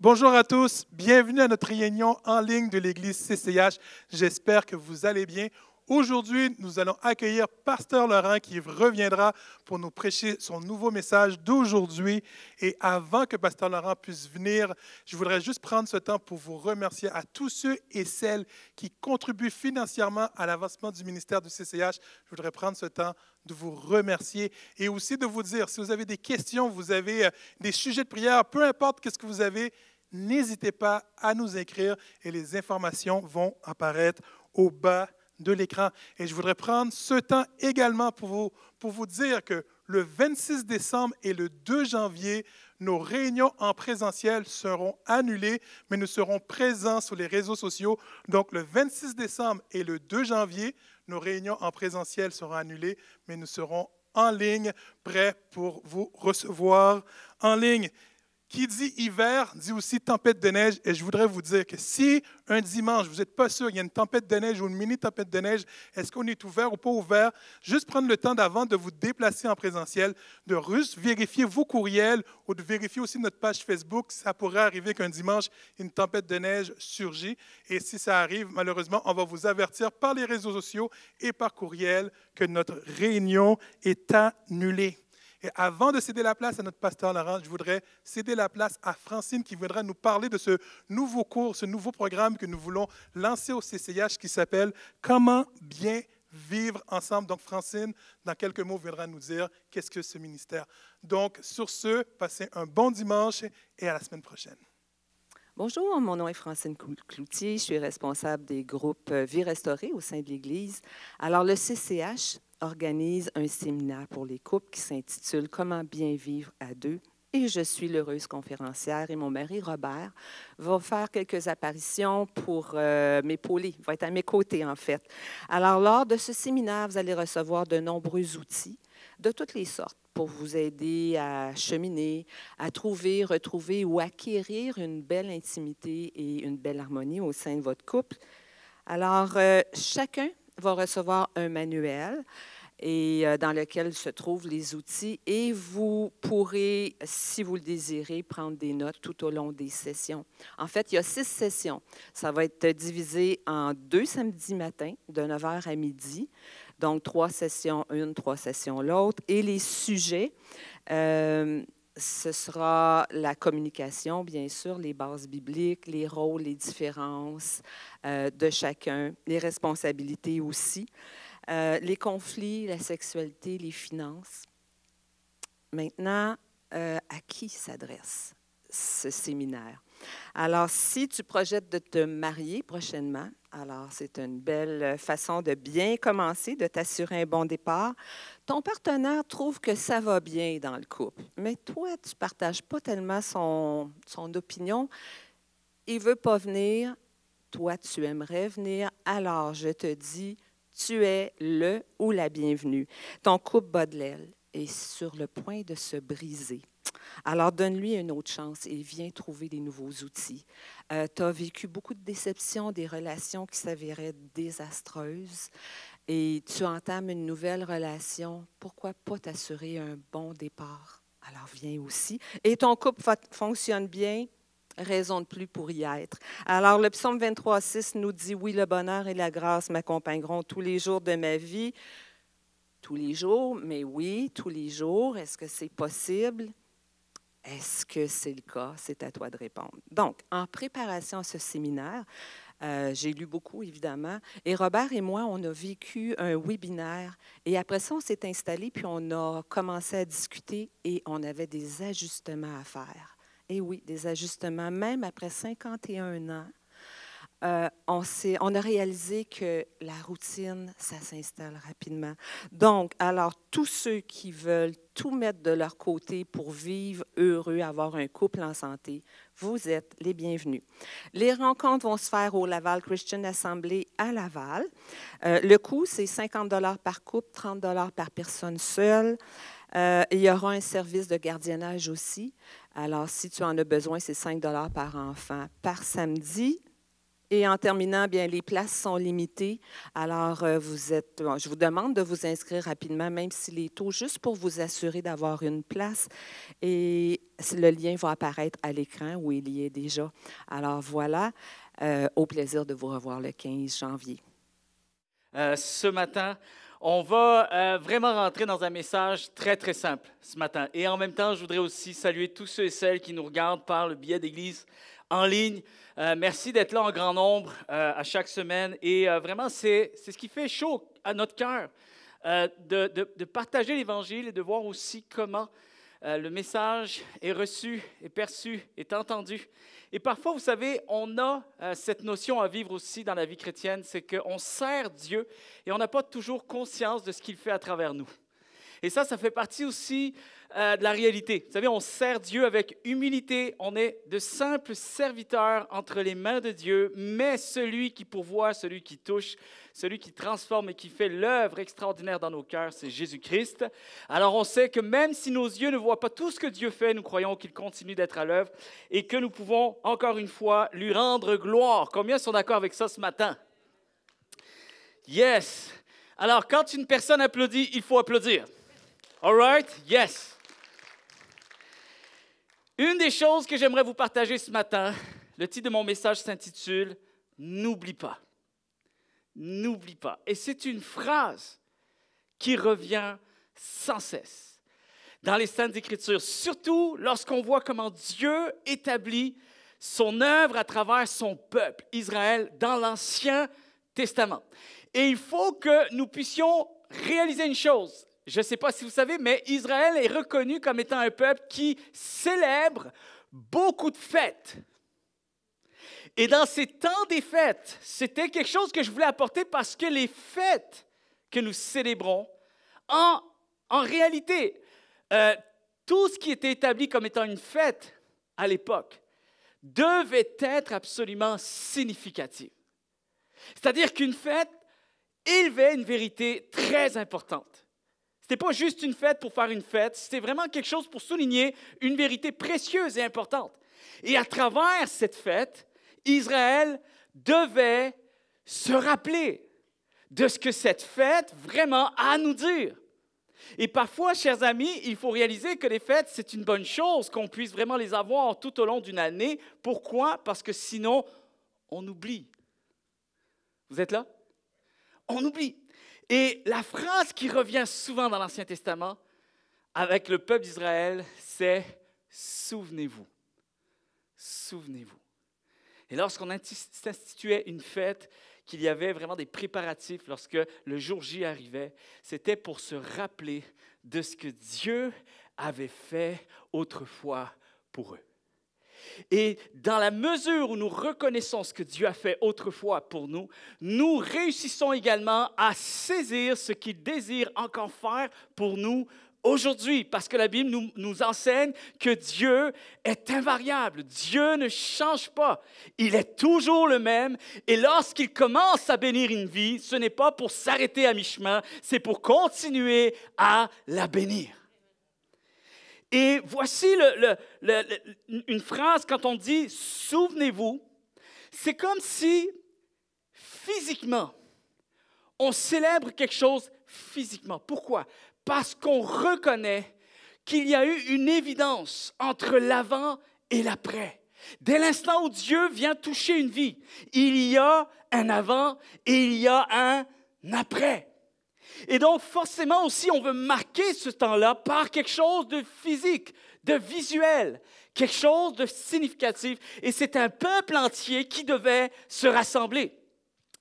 Bonjour à tous, bienvenue à notre réunion en ligne de l'Église CCH. J'espère que vous allez bien. Aujourd'hui, nous allons accueillir Pasteur Laurent qui reviendra pour nous prêcher son nouveau message d'aujourd'hui. Et avant que Pasteur Laurent puisse venir, je voudrais juste prendre ce temps pour vous remercier à tous ceux et celles qui contribuent financièrement à l'avancement du ministère du CCH. Je voudrais prendre ce temps de vous remercier et aussi de vous dire, si vous avez des questions, vous avez des sujets de prière, peu importe ce que vous avez, n'hésitez pas à nous écrire et les informations vont apparaître au bas de l'écran. Et je voudrais prendre ce temps également pour vous dire que le 26 décembre et le 2 janvier, nos réunions en présentiel seront annulées, mais nous serons présents sur les réseaux sociaux. Donc, le 26 décembre et le 2 janvier, nos réunions en présentiel seront annulées, mais nous serons en ligne, prêts pour vous recevoir en ligne. Qui dit hiver, dit aussi tempête de neige. Et je voudrais vous dire que si un dimanche, vous n'êtes pas sûr, il y a une tempête de neige ou une mini-tempête de neige, est-ce qu'on est ouvert ou pas ouvert? Juste prendre le temps d'avant de vous déplacer en présentiel, de juste vérifier vos courriels ou de vérifier aussi notre page Facebook. Ça pourrait arriver qu'un dimanche, une tempête de neige surgit. Et si ça arrive, malheureusement, on va vous avertir par les réseaux sociaux et par courriel que notre réunion est annulée. Et avant de céder la place à notre pasteur Laurent, je voudrais céder la place à Francine qui viendra nous parler de ce nouveau cours, ce nouveau programme que nous voulons lancer au CCH qui s'appelle « Comment bien vivre ensemble ». Donc Francine, dans quelques mots, viendra nous dire qu'est-ce que ce ministère. Donc sur ce, passez un bon dimanche et à la semaine prochaine. Bonjour, mon nom est Francine Cloutier, je suis responsable des groupes Vie restaurée au sein de l'Église. Alors le CCH organise un séminaire pour les couples qui s'intitule « Comment bien vivre à deux ». Et je suis l'heureuse conférencière et mon mari Robert va faire quelques apparitions pour m'épauler, va être à mes côtés en fait. Alors lors de ce séminaire, vous allez recevoir de nombreux outils de toutes les sortes pour vous aider à cheminer, à trouver, retrouver ou acquérir une belle intimité et une belle harmonie au sein de votre couple. Alors chacun va recevoir un manuel et dans lequel se trouvent les outils et vous pourrez, si vous le désirez, prendre des notes tout au long des sessions. En fait, il y a 6 sessions. Ça va être divisé en 2 samedis matins, de 9h à midi. Donc, 3 sessions une, 3 sessions l'autre. Et les sujets, ce sera la communication, bien sûr, les bases bibliques, les rôles, les différences de chacun, les responsabilités aussi. Les conflits, la sexualité, les finances. Maintenant, à qui s'adresse ce séminaire? Alors, si tu projettes de te marier prochainement, alors c'est une belle façon de bien commencer, de t'assurer un bon départ. Ton partenaire trouve que ça va bien dans le couple, mais toi, tu ne partages pas tellement son opinion. Il ne veut pas venir, toi, tu aimerais venir, alors je te dis, tu es le ou la bienvenue. Ton couple bat de l'aile est sur le point de se briser. Alors, donne-lui une autre chance et viens trouver des nouveaux outils. Tu as vécu beaucoup de déceptions, des relations qui s'avéraient désastreuses et tu entames une nouvelle relation. Pourquoi pas t'assurer un bon départ? Alors, viens aussi. Et ton couple fonctionne bien? Raison de plus pour y être. Alors, le psaume 23,6 nous dit « Oui, le bonheur et la grâce m'accompagneront tous les jours de ma vie. » Tous les jours, mais oui, tous les jours. Est-ce que c'est possible? Est-ce que c'est le cas? C'est à toi de répondre. Donc, en préparation à ce séminaire, j'ai lu beaucoup, évidemment, et Robert et moi, on a vécu un webinaire. Et après ça, on s'est installés, puis on a commencé à discuter et on avait des ajustements à faire. Et oui, des ajustements, même après 51 ans. On a réalisé que la routine, ça s'installe rapidement. Donc, alors, tous ceux qui veulent tout mettre de leur côté pour vivre heureux, avoir un couple en santé, vous êtes les bienvenus. Les rencontres vont se faire au Laval Christian Assembly à Laval. Le coût, c'est 50 $ par couple, 30 $ par personne seule. Il y aura un service de gardiennage aussi. Alors, si tu en as besoin, c'est 5 $ par enfant par samedi. Et en terminant, bien, les places sont limitées. Alors, je vous demande de vous inscrire rapidement, même s'il est tôt, juste pour vous assurer d'avoir une place. Et le lien va apparaître à l'écran où il y est déjà. Alors, voilà, au plaisir de vous revoir le 15 janvier. Ce matin, on va vraiment rentrer dans un message très, très simple ce matin. Et en même temps, je voudrais aussi saluer tous ceux et celles qui nous regardent par le biais d'Église en ligne. Merci d'être là en grand nombre à chaque semaine. Et vraiment, c'est ce qui fait chaud à notre cœur de partager l'Évangile et de voir aussi comment le message est reçu, est perçu, est entendu. Et parfois, vous savez, on a cette notion à vivre aussi dans la vie chrétienne, c'est qu'on sert Dieu et on n'a pas toujours conscience de ce qu'il fait à travers nous. Et ça fait partie aussi de la réalité. Vous savez, on sert Dieu avec humilité. On est de simples serviteurs entre les mains de Dieu, mais celui qui pourvoit, celui qui touche, celui qui transforme et qui fait l'œuvre extraordinaire dans nos cœurs, c'est Jésus-Christ. Alors on sait que même si nos yeux ne voient pas tout ce que Dieu fait, nous croyons qu'il continue d'être à l'œuvre et que nous pouvons, encore une fois, lui rendre gloire. Combien sont d'accord avec ça ce matin? Yes! Alors, quand une personne applaudit, il faut applaudir. All right? Yes. Une des choses que j'aimerais vous partager ce matin, le titre de mon message s'intitule « N'oublie pas ». N'oublie pas. Et c'est une phrase qui revient sans cesse dans les Saintes Écritures, surtout lorsqu'on voit comment Dieu établit son œuvre à travers son peuple, Israël, dans l'Ancien Testament. Et il faut que nous puissions réaliser une chose. Je ne sais pas si vous savez, mais Israël est reconnu comme étant un peuple qui célèbre beaucoup de fêtes. Et dans ces temps des fêtes, c'était quelque chose que je voulais apporter parce que les fêtes que nous célébrons, en réalité, tout ce qui était établi comme étant une fête à l'époque devait être absolument significatif. C'est-à-dire qu'une fête élevait une vérité très importante. Ce n'était pas juste une fête pour faire une fête, c'était vraiment quelque chose pour souligner une vérité précieuse et importante. Et à travers cette fête, Israël devait se rappeler de ce que cette fête vraiment a à nous dire. Et parfois, chers amis, il faut réaliser que les fêtes, c'est une bonne chose, qu'on puisse vraiment les avoir tout au long d'une année. Pourquoi? Parce que sinon, on oublie. Vous êtes là? On oublie. Et la phrase qui revient souvent dans l'Ancien Testament avec le peuple d'Israël, c'est « souvenez-vous ». Souvenez-vous. Et lorsqu'on instituait une fête, qu'il y avait vraiment des préparatifs lorsque le jour J arrivait, c'était pour se rappeler de ce que Dieu avait fait autrefois pour eux. Et dans la mesure où nous reconnaissons ce que Dieu a fait autrefois pour nous, nous réussissons également à saisir ce qu'il désire encore faire pour nous aujourd'hui. Parce que la Bible nous enseigne que Dieu est invariable. Dieu ne change pas. Il est toujours le même. Et lorsqu'il commence à bénir une vie, ce n'est pas pour s'arrêter à mi-chemin, c'est pour continuer à la bénir. Et voici une phrase quand on dit « souvenez-vous », c'est comme si physiquement, on célèbre quelque chose physiquement. Pourquoi? Parce qu'on reconnaît qu'il y a eu une évidence entre l'avant et l'après. Dès l'instant où Dieu vient toucher une vie, il y a un avant et il y a un après. Et donc, forcément aussi, on veut marquer ce temps-là par quelque chose de physique, de visuel, quelque chose de significatif. Et c'est un peuple entier qui devait se rassembler.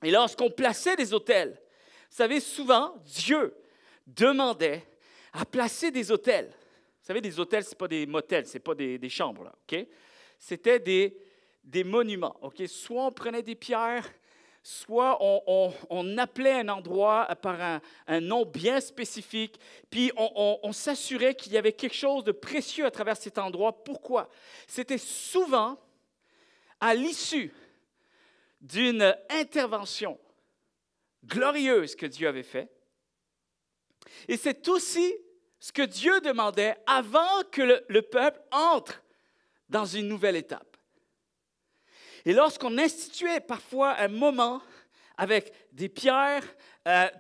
Et lorsqu'on plaçait des autels, vous savez, souvent, Dieu demandait à placer des autels. Vous savez, des autels, ce n'est pas des motels, ce n'est pas des chambres, là, OK? C'était des monuments, OK? Soit on prenait des pierres, soit on appelait un endroit par un nom bien spécifique, puis on s'assurait qu'il y avait quelque chose de précieux à travers cet endroit. Pourquoi? C'était souvent à l'issue d'une intervention glorieuse que Dieu avait faite. Et c'est aussi ce que Dieu demandait avant que le peuple entre dans une nouvelle étape. Et lorsqu'on instituait parfois un moment avec des pierres,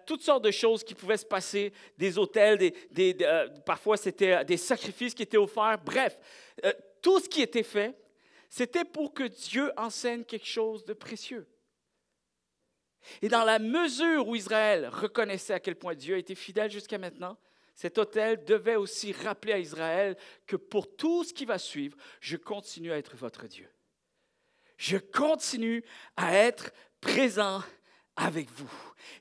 toutes sortes de choses qui pouvaient se passer, des autels, parfois c'était des sacrifices qui étaient offerts, bref, tout ce qui était fait, c'était pour que Dieu enseigne quelque chose de précieux. Et dans la mesure où Israël reconnaissait à quel point Dieu a été fidèle jusqu'à maintenant, cet autel devait aussi rappeler à Israël que pour tout ce qui va suivre, je continue à être votre Dieu. Je continue à être présent avec vous.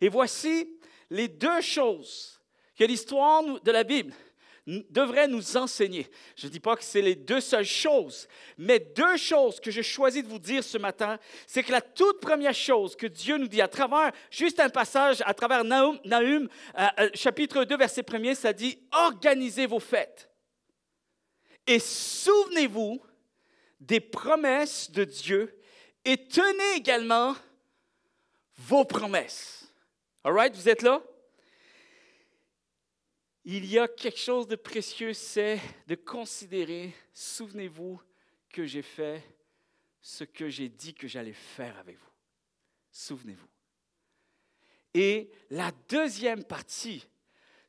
Et voici les deux choses que l'histoire de la Bible devrait nous enseigner. Je ne dis pas que c'est les deux seules choses, mais deux choses que je choisis de vous dire ce matin, c'est que la toute première chose que Dieu nous dit à travers, juste un passage à travers Nahum, chapitre 2, verset 1er, ça dit « Organisez vos fêtes et souvenez-vous des promesses de Dieu et tenez également vos promesses. » All right, vous êtes là? Il y a quelque chose de précieux, c'est de considérer, souvenez-vous que j'ai fait ce que j'ai dit que j'allais faire avec vous. Souvenez-vous. Et la deuxième partie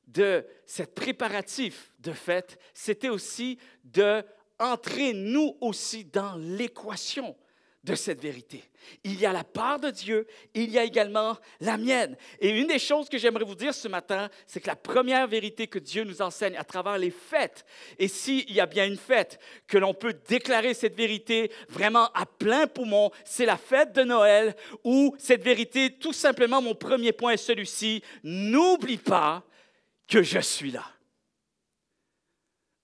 de cette préparatif de fête, c'était aussi d'entrer nous aussi dans l'équation de cette vérité. Il y a la part de Dieu, il y a également la mienne. Et une des choses que j'aimerais vous dire ce matin, c'est que la première vérité que Dieu nous enseigne à travers les fêtes, et s'il y a bien une fête que l'on peut déclarer cette vérité vraiment à plein poumon, c'est la fête de Noël, où cette vérité, tout simplement, mon premier point est celui-ci, n'oublie pas que je suis là.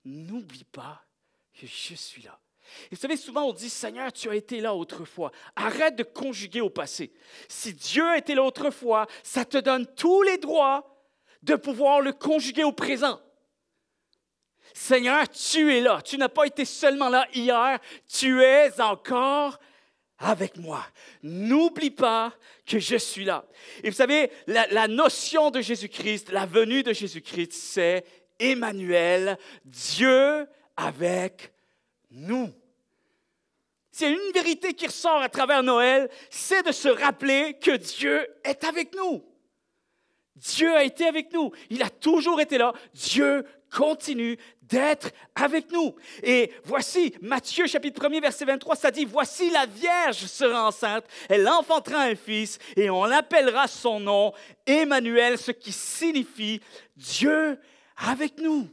N'oublie pas que je suis là. Et vous savez, souvent on dit, Seigneur, tu as été là autrefois. Arrête de conjuguer au passé. Si Dieu a été là autrefois, ça te donne tous les droits de pouvoir le conjuguer au présent. Seigneur, tu es là. Tu n'as pas été seulement là hier, tu es encore avec moi. N'oublie pas que je suis là. Et vous savez, la notion de Jésus-Christ, la venue de Jésus-Christ, c'est Emmanuel, Dieu avec nous. S'il y a une vérité qui ressort à travers Noël, c'est de se rappeler que Dieu est avec nous. Dieu a été avec nous. Il a toujours été là. Dieu continue d'être avec nous. Et voici, Matthieu chapitre 1er, verset 23, ça dit, « Voici la Vierge sera enceinte, elle enfantera un fils, et on l'appellera son nom Emmanuel, ce qui signifie Dieu avec nous. »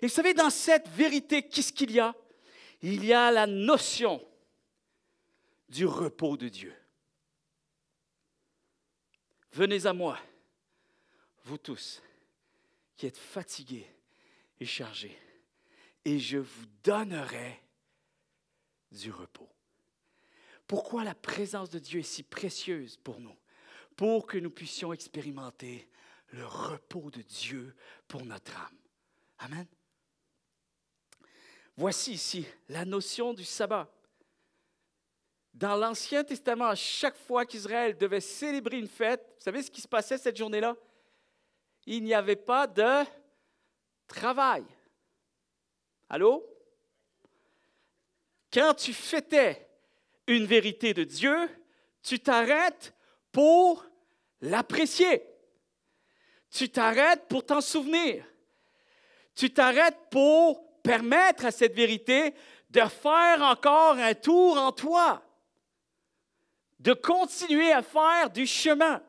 Et vous savez, dans cette vérité, qu'est-ce qu'il y a? Il y a la notion du repos de Dieu. Venez à moi, vous tous, qui êtes fatigués et chargés, et je vous donnerai du repos. Pourquoi la présence de Dieu est si précieuse pour nous? Pour que nous puissions expérimenter le repos de Dieu pour notre âme. Amen. Voici ici la notion du sabbat. Dans l'Ancien Testament, à chaque fois qu'Israël devait célébrer une fête, vous savez ce qui se passait cette journée-là? Il n'y avait pas de travail. Allô? Quand tu fêtais une vérité de Dieu, tu t'arrêtes pour l'apprécier. Tu t'arrêtes pour t'en souvenir. Tu t'arrêtes pour permettre à cette vérité de faire encore un tour en toi, de continuer à faire du chemin.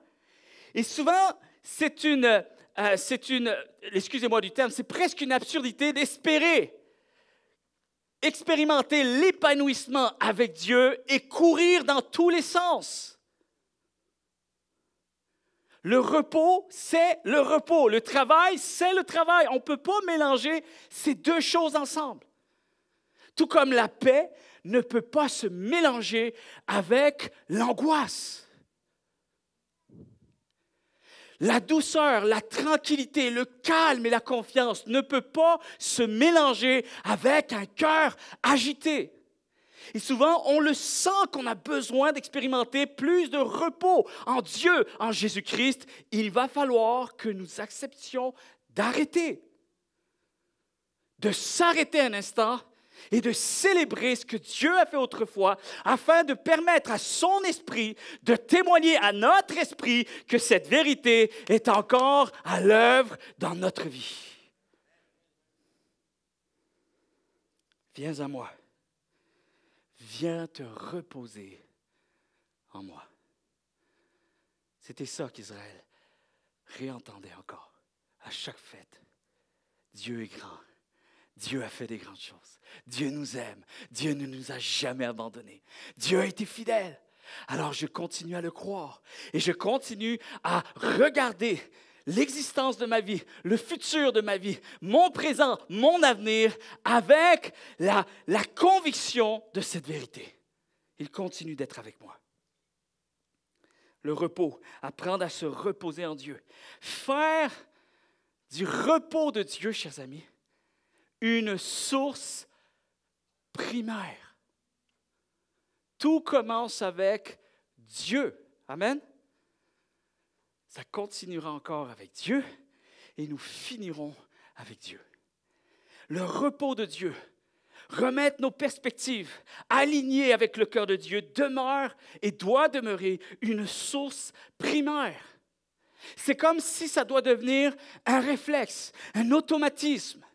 Et souvent, excusez-moi du terme, c'est presque une absurdité d'espérer expérimenter l'épanouissement avec Dieu et courir dans tous les sens. Le repos, c'est le repos. Le travail, c'est le travail. On ne peut pas mélanger ces deux choses ensemble. Tout comme la paix ne peut pas se mélanger avec l'angoisse. La douceur, la tranquillité, le calme et la confiance ne peuvent pas se mélanger avec un cœur agité. Et souvent, on le sent qu'on a besoin d'expérimenter plus de repos en Dieu, en Jésus-Christ. Il va falloir que nous acceptions d'arrêter, de s'arrêter un instant et de célébrer ce que Dieu a fait autrefois afin de permettre à son esprit de témoigner à notre esprit que cette vérité est encore à l'œuvre dans notre vie. Viens à moi. Viens te reposer en moi. C'était ça qu'Israël réentendait encore à chaque fête. Dieu est grand. Dieu a fait des grandes choses. Dieu nous aime. Dieu ne nous a jamais abandonnés. Dieu a été fidèle. Alors je continue à le croire et je continue à regarder l'existence de ma vie, le futur de ma vie, mon présent, mon avenir, avec la conviction de cette vérité. Il continue d'être avec moi. Le repos, apprendre à se reposer en Dieu. Faire du repos de Dieu, chers amis, une source primaire. Tout commence avec Dieu. Amen. Ça continuera encore avec Dieu et nous finirons avec Dieu. Le repos de Dieu, remettre nos perspectives, alignées avec le cœur de Dieu, demeure et doit demeurer une source primaire. C'est comme si ça doit devenir un réflexe, un automatisme.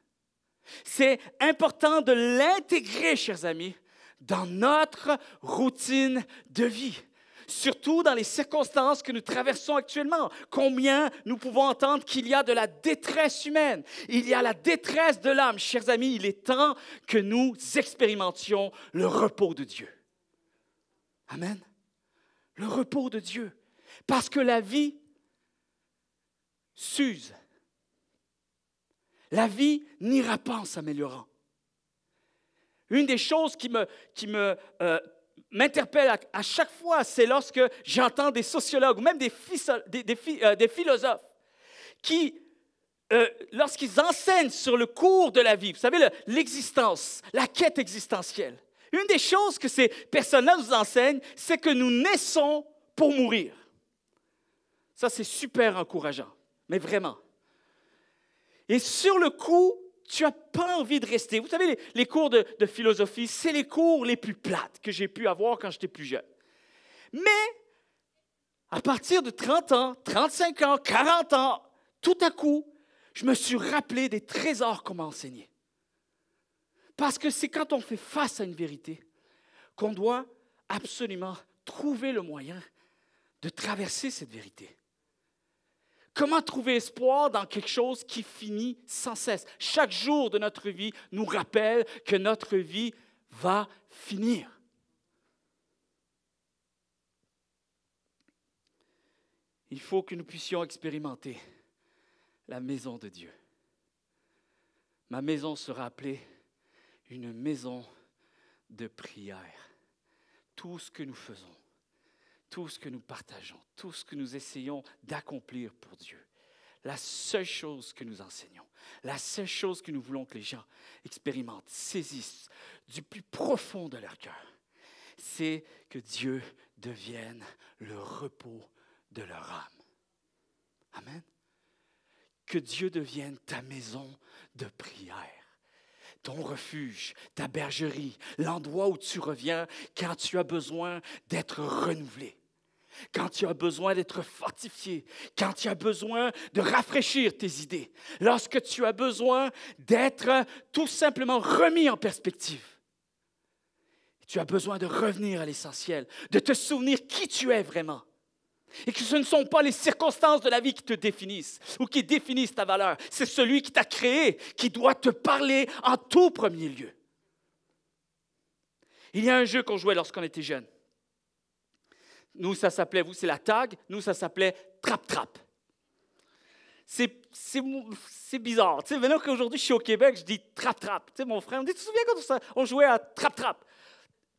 C'est important de l'intégrer, chers amis, dans notre routine de vie. Surtout dans les circonstances que nous traversons actuellement. Combien nous pouvons entendre qu'il y a de la détresse humaine. Il y a la détresse de l'âme. Chers amis, il est temps que nous expérimentions le repos de Dieu. Amen. Le repos de Dieu. Parce que la vie s'use. La vie n'ira pas en s'améliorant. Une des choses qui m'interpelle à chaque fois, c'est lorsque j'entends des sociologues ou même des philosophes qui, lorsqu'ils enseignent sur le cours de la vie, vous savez, l'existence, la quête existentielle, une des choses que ces personnes-là nous enseignent, c'est que nous naissons pour mourir. Ça, c'est super encourageant, mais vraiment. Et sur le coup, tu n'as pas envie de rester. Vous savez, les cours de philosophie, c'est les cours les plus plates que j'ai pu avoir quand j'étais plus jeune. Mais, à partir de 30 ans, 35 ans, 40 ans, tout à coup, je me suis rappelé des trésors qu'on m'a enseignés. Parce que c'est quand on fait face à une vérité qu'on doit absolument trouver le moyen de traverser cette vérité. Comment trouver espoir dans quelque chose qui finit sans cesse? Chaque jour de notre vie nous rappelle que notre vie va finir. Il faut que nous puissions expérimenter la maison de Dieu. Ma maison sera appelée une maison de prière. Tout ce que nous faisons, tout ce que nous partageons, tout ce que nous essayons d'accomplir pour Dieu, la seule chose que nous enseignons, la seule chose que nous voulons que les gens expérimentent, saisissent du plus profond de leur cœur, c'est que Dieu devienne le repos de leur âme. Amen. Que Dieu devienne ta maison de prière. Ton refuge, ta bergerie, l'endroit où tu reviens quand tu as besoin d'être renouvelé, quand tu as besoin d'être fortifié, quand tu as besoin de rafraîchir tes idées, lorsque tu as besoin d'être tout simplement remis en perspective. Tu as besoin de revenir à l'essentiel, de te souvenir qui tu es vraiment. Et que ce ne sont pas les circonstances de la vie qui te définissent ou qui définissent ta valeur. C'est celui qui t'a créé qui doit te parler en tout premier lieu. Il y a un jeu qu'on jouait lorsqu'on était jeunes. Nous, ça s'appelait, vous, c'est la tag. Nous, ça s'appelait trap-trap. C'est bizarre. Tu sais, maintenant qu'aujourd'hui, je suis au Québec, je dis trap-trap. Tu sais, mon frère me dit, tu te souviens quand on jouait à trap-trap?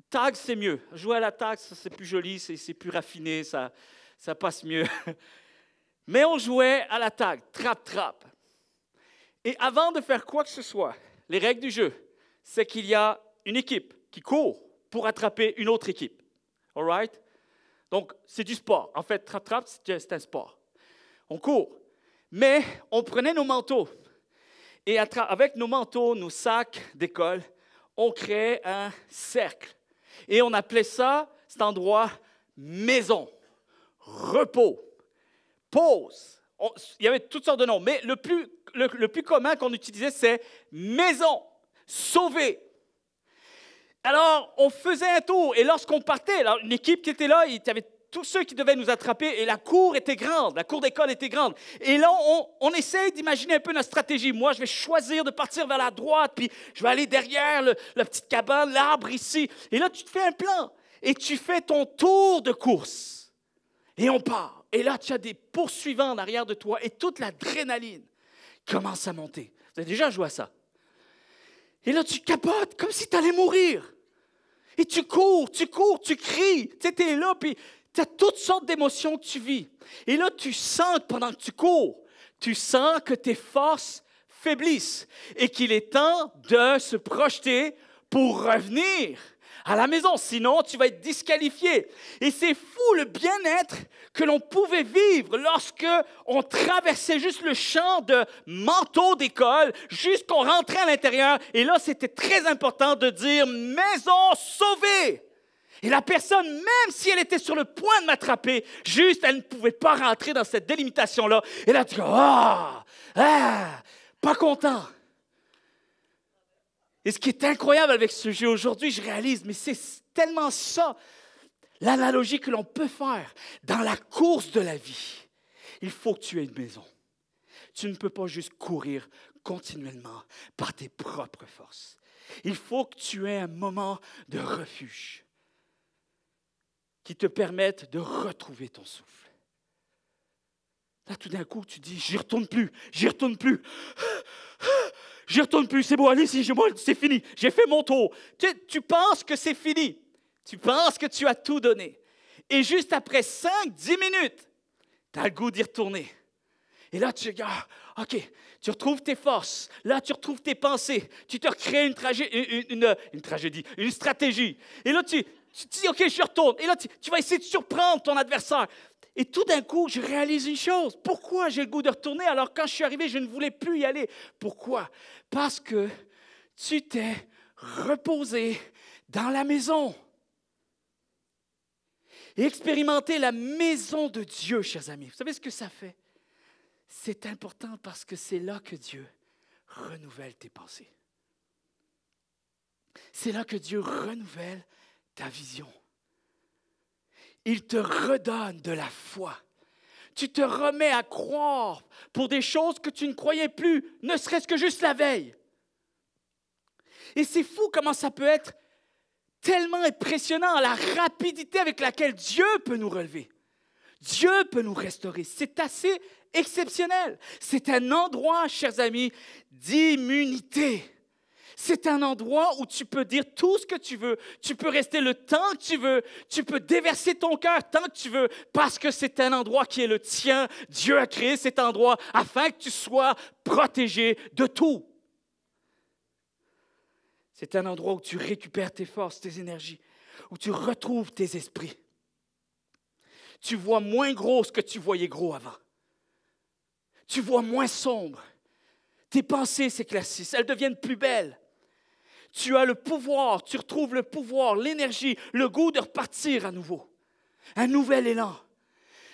Tag, c'est mieux. Jouer à la tag, c'est plus joli, c'est plus raffiné, ça passe mieux. Mais on jouait à la tag, trap-trap. Et avant de faire quoi que ce soit, les règles du jeu, c'est qu'il y a une équipe qui court pour attraper une autre équipe. All right? Donc, c'est du sport. En fait, trap-trap, c'est un sport. On court. Mais on prenait nos manteaux. Et avec nos manteaux, nos sacs d'école, on créait un cercle. Et on appelait ça, cet endroit, maison, repos, pause. Il y avait toutes sortes de noms, mais le plus commun qu'on utilisait, c'est maison, sauver. Alors, on faisait un tour, et lorsqu'on partait, alors, une équipe qui était là, il y avait tous ceux qui devaient nous attraper, et la cour était grande, la cour d'école était grande. Et là, on essaye d'imaginer un peu notre stratégie. Moi, je vais choisir de partir vers la droite, puis je vais aller derrière la petite cabane, l'arbre ici. Et là, tu te fais un plan, et tu fais ton tour de course. Et on part. Et là, tu as des poursuivants en arrière de toi, et toute l'adrénaline commence à monter. Vous avez déjà joué à ça? Et là, tu capotes comme si tu allais mourir. Et tu cours, tu cries. Tu sais, t'es là, puis tu as toutes sortes d'émotions que tu vis. Et là, tu sens que pendant que tu cours, tu sens que tes forces faiblissent et qu'il est temps de se projeter pour revenir à la maison. Sinon, tu vas être disqualifié. Et c'est fou le bien-être que l'on pouvait vivre lorsque on traversait juste le champ de manteau d'école, jusqu'on rentrait à l'intérieur. Et là, c'était très important de dire « maison sauvée ». Et la personne, même si elle était sur le point de m'attraper, juste, elle ne pouvait pas rentrer dans cette délimitation-là. Et là, tu dis « pas content ». Et ce qui est incroyable avec ce jeu aujourd'hui, je réalise, mais c'est tellement ça, l'analogie que l'on peut faire dans la course de la vie. Il faut que tu aies une maison. Tu ne peux pas juste courir continuellement par tes propres forces. Il faut que tu aies un moment de refuge qui te permette de retrouver ton souffle. Là, tout d'un coup, tu dis, j'y retourne plus. J'y retourne plus, c'est bon, allez, c'est fini, j'ai fait mon tour. Tu penses que c'est fini, tu penses que tu as tout donné. Et juste après 5-10 minutes, tu as le goût d'y retourner. Et là, tu dis, OK, tu retrouves tes forces, là, tu retrouves tes pensées, tu te recrées une stratégie. Et là, tu dis, OK, je retourne. Et là, tu vas essayer de surprendre ton adversaire. Et tout d'un coup, je réalise une chose. Pourquoi j'ai le goût de retourner alors quand je suis arrivé, je ne voulais plus y aller? Pourquoi? Parce que tu t'es reposé dans la maison. Et expérimenter la maison de Dieu, chers amis. Vous savez ce que ça fait? C'est important parce que c'est là que Dieu renouvelle tes pensées. C'est là que Dieu renouvelle ta vision. Il te redonne de la foi. Tu te remets à croire pour des choses que tu ne croyais plus, ne serait-ce que juste la veille. Et c'est fou comment ça peut être tellement impressionnant, la rapidité avec laquelle Dieu peut nous relever. Dieu peut nous restaurer. C'est assez exceptionnel. C'est un endroit, chers amis, d'immunité. C'est un endroit où tu peux dire tout ce que tu veux. Tu peux rester le temps que tu veux. Tu peux déverser ton cœur tant que tu veux parce que c'est un endroit qui est le tien. Dieu a créé cet endroit afin que tu sois protégé de tout. C'est un endroit où tu récupères tes forces, tes énergies, où tu retrouves tes esprits. Tu vois moins gros ce que tu voyais gros avant. Tu vois moins sombre. Tes pensées s'éclaircissent, elles deviennent plus belles. Tu as le pouvoir, tu retrouves le pouvoir, l'énergie, le goût de repartir à nouveau. Un nouvel élan.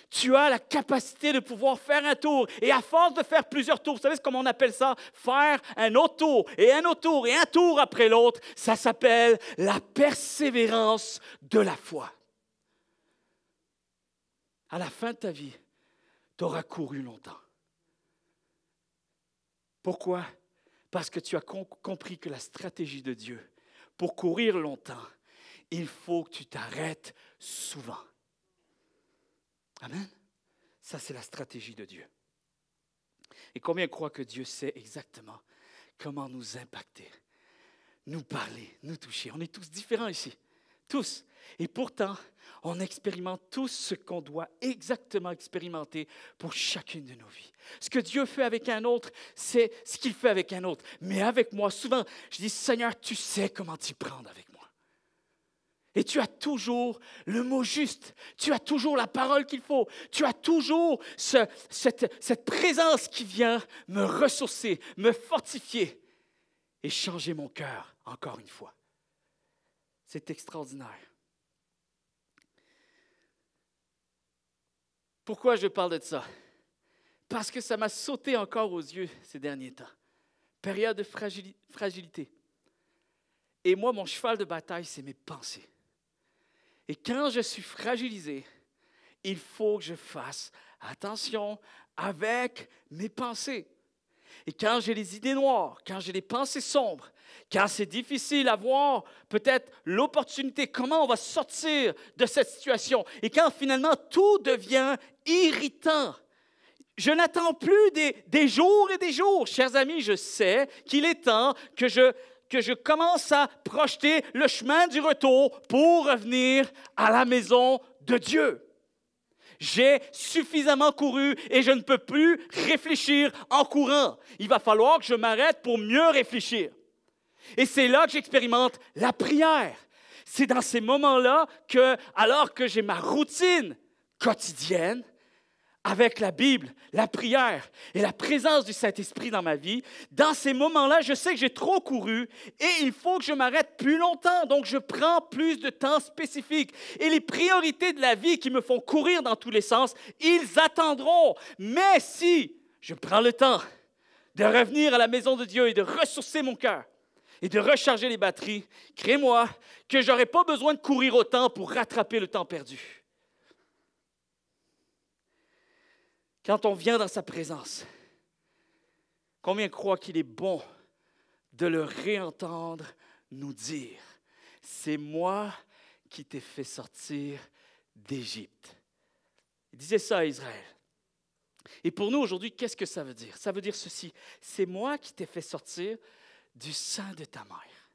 Tu as la capacité de pouvoir faire un tour. Et à force de faire plusieurs tours, vous savez comment on appelle ça? Faire un autre tour, et un autre tour, et un tour après l'autre. Ça s'appelle la persévérance de la foi. À la fin de ta vie, tu auras couru longtemps. Pourquoi? Parce que tu as compris que la stratégie de Dieu, pour courir longtemps, il faut que tu t'arrêtes souvent. Amen? Ça, c'est la stratégie de Dieu. Et combien croient que Dieu sait exactement comment nous impacter, nous parler, nous toucher? On est tous différents ici, tous. Et pourtant, on expérimente tous ce qu'on doit exactement expérimenter pour chacune de nos vies. Ce que Dieu fait avec un autre, c'est ce qu'il fait avec un autre. Mais avec moi, souvent, je dis, Seigneur, tu sais comment t'y prendre avec moi. Et tu as toujours le mot juste. Tu as toujours la parole qu'il faut. Tu as toujours cette présence qui vient me ressourcer, me fortifier et changer mon cœur encore une fois. C'est extraordinaire. Pourquoi je parle de ça? Parce que ça m'a sauté encore aux yeux ces derniers temps. Période de fragilité. Et moi, mon cheval de bataille, c'est mes pensées. Et quand je suis fragilisé, il faut que je fasse attention avec mes pensées. Et quand j'ai les idées noires, quand j'ai les pensées sombres, quand c'est difficile à voir peut-être l'opportunité, comment on va sortir de cette situation, et quand finalement tout devient irritant, je n'attends plus des jours et des jours. Chers amis, je sais qu'il est temps que je commence à projeter le chemin du retour pour revenir à la maison de Dieu. J'ai suffisamment couru et je ne peux plus réfléchir en courant. Il va falloir que je m'arrête pour mieux réfléchir. Et c'est là que j'expérimente la prière. C'est dans ces moments-là que, alors que j'ai ma routine quotidienne, avec la Bible, la prière et la présence du Saint-Esprit dans ma vie, dans ces moments-là, je sais que j'ai trop couru et il faut que je m'arrête plus longtemps. Donc, je prends plus de temps spécifique. Et les priorités de la vie qui me font courir dans tous les sens, ils attendront. Mais si je prends le temps de revenir à la maison de Dieu et de ressourcer mon cœur et de recharger les batteries, crée-moi que je n'aurai pas besoin de courir autant pour rattraper le temps perdu. Quand on vient dans sa présence, combien croient qu'il est bon de le réentendre nous dire « C'est moi qui t'ai fait sortir d'Égypte ». Il disait ça à Israël. Et pour nous aujourd'hui, qu'est-ce que ça veut dire? Ça veut dire ceci, « C'est moi qui t'ai fait sortir du sein de ta mère ».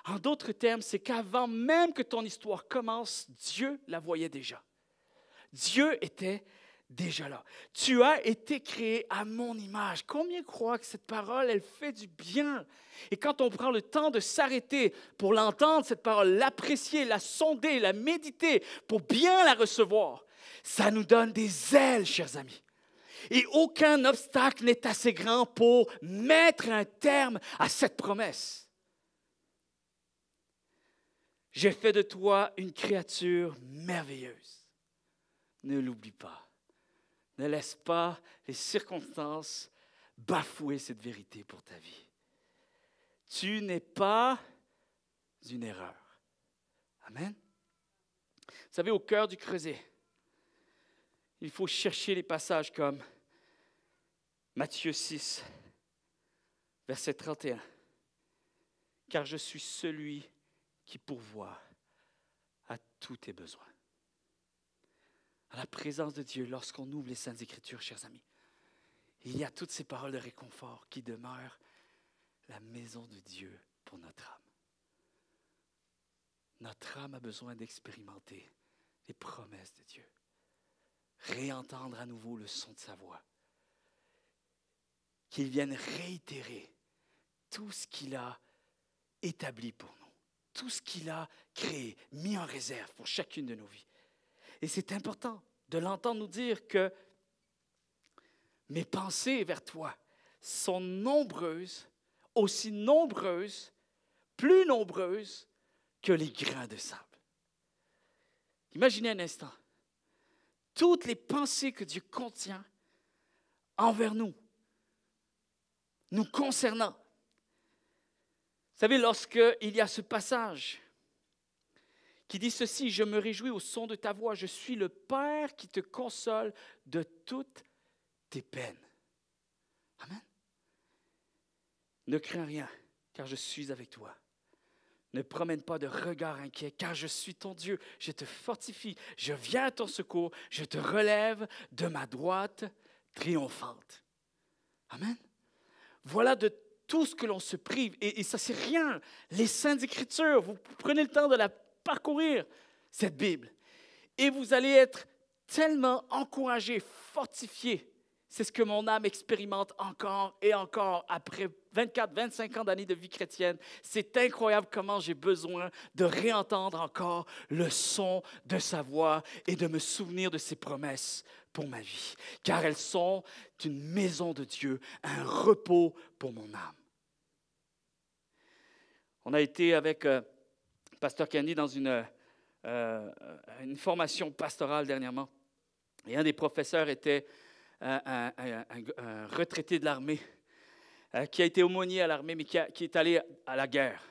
En d'autres termes, c'est qu'avant même que ton histoire commence, Dieu la voyait déjà. Dieu était déjà là. Tu as été créé à mon image. Combien croient que cette parole, elle fait du bien? Et quand on prend le temps de s'arrêter pour l'entendre, cette parole, l'apprécier, la sonder, la méditer, pour bien la recevoir, ça nous donne des ailes, chers amis. Et aucun obstacle n'est assez grand pour mettre un terme à cette promesse. J'ai fait de toi une créature merveilleuse. Ne l'oublie pas. Ne laisse pas les circonstances bafouer cette vérité pour ta vie. Tu n'es pas une erreur. Amen. Vous savez, au cœur du creuset, il faut chercher les passages comme Matthieu 6, verset 31. « Car je suis celui qui pourvoit à tous tes besoins. » À la présence de Dieu, lorsqu'on ouvre les Saintes Écritures, chers amis, il y a toutes ces paroles de réconfort qui demeurent la maison de Dieu pour notre âme. Notre âme a besoin d'expérimenter les promesses de Dieu, réentendre à nouveau le son de sa voix, qu'il vienne réitérer tout ce qu'il a établi pour nous, tout ce qu'il a créé, mis en réserve pour chacune de nos vies. Et c'est important de l'entendre nous dire que mes pensées vers toi sont nombreuses, aussi nombreuses, plus nombreuses que les grains de sable. Imaginez un instant, toutes les pensées que Dieu contient envers nous, nous concernant. Vous savez, lorsqu'il y a ce passage qui dit ceci, « Je me réjouis au son de ta voix, je suis le Père qui te console de toutes tes peines. » Amen. Ne crains rien, car je suis avec toi. Ne promène pas de regard inquiet, car je suis ton Dieu. Je te fortifie, je viens à ton secours, je te relève de ma droite triomphante. Amen. Voilà de tout ce que l'on se prive. Et ça, c'est rien. Les Saintes Écritures, vous prenez le temps de la parcourir, cette Bible. Et vous allez être tellement encouragé, fortifié. C'est ce que mon âme expérimente encore et encore après 24, 25 ans d'années de vie chrétienne. C'est incroyable comment j'ai besoin de réentendre encore le son de sa voix et de me souvenir de ses promesses pour ma vie. Car elles sont une maison de Dieu, un repos pour mon âme. On a été avec Pasteur Candy dans une formation pastorale dernièrement. Et un des professeurs était un retraité de l'armée qui a été aumônier à l'armée, mais qui est allé à la guerre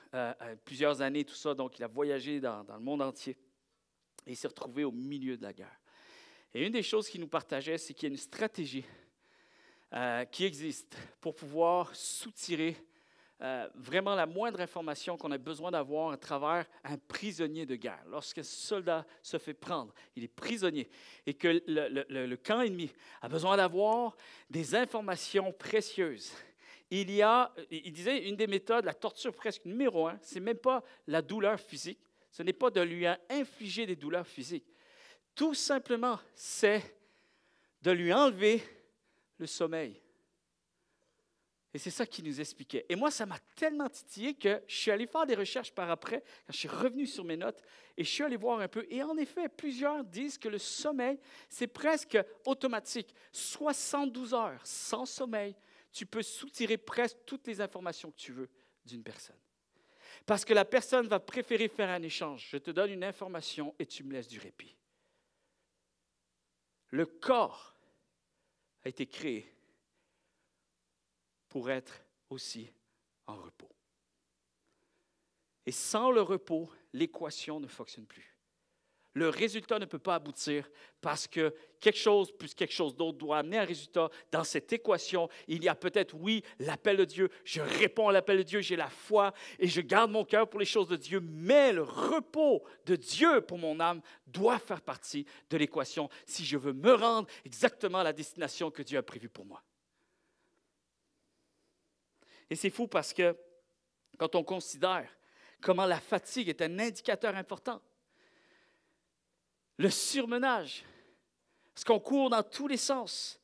plusieurs années, tout ça. Donc, il a voyagé dans le monde entier. Et il s'est retrouvé au milieu de la guerre. Et une des choses qu'il nous partageait, c'est qu'il y a une stratégie qui existe pour pouvoir soutirer vraiment la moindre information qu'on a besoin d'avoir à travers un prisonnier de guerre. Lorsqu'un soldat se fait prendre, il est prisonnier et que le camp ennemi a besoin d'avoir des informations précieuses. Il disait, une des méthodes, la torture presque numéro 1, ce n'est même pas la douleur physique, ce n'est pas de lui infliger des douleurs physiques. Tout simplement, c'est de lui enlever le sommeil. Et c'est ça qu'il nous expliquait. Et moi, ça m'a tellement titillé que je suis allé faire des recherches par après, quand je suis revenu sur mes notes, et je suis allé voir un peu. Et en effet, plusieurs disent que le sommeil, c'est presque automatique. 72 heures sans sommeil, tu peux soutirer presque toutes les informations que tu veux d'une personne. Parce que la personne va préférer faire un échange. Je te donne une information et tu me laisses du répit. Le corps a été créé pour être aussi en repos. Et sans le repos, l'équation ne fonctionne plus. Le résultat ne peut pas aboutir parce que quelque chose plus quelque chose d'autre doit amener un résultat. Dans cette équation, il y a peut-être, oui, l'appel de Dieu. Je réponds à l'appel de Dieu, j'ai la foi et je garde mon cœur pour les choses de Dieu. Mais le repos de Dieu pour mon âme doit faire partie de l'équation si je veux me rendre exactement à la destination que Dieu a prévue pour moi. Et c'est fou parce que quand on considère comment la fatigue est un indicateur important, le surmenage, parce qu'on court dans tous les sens.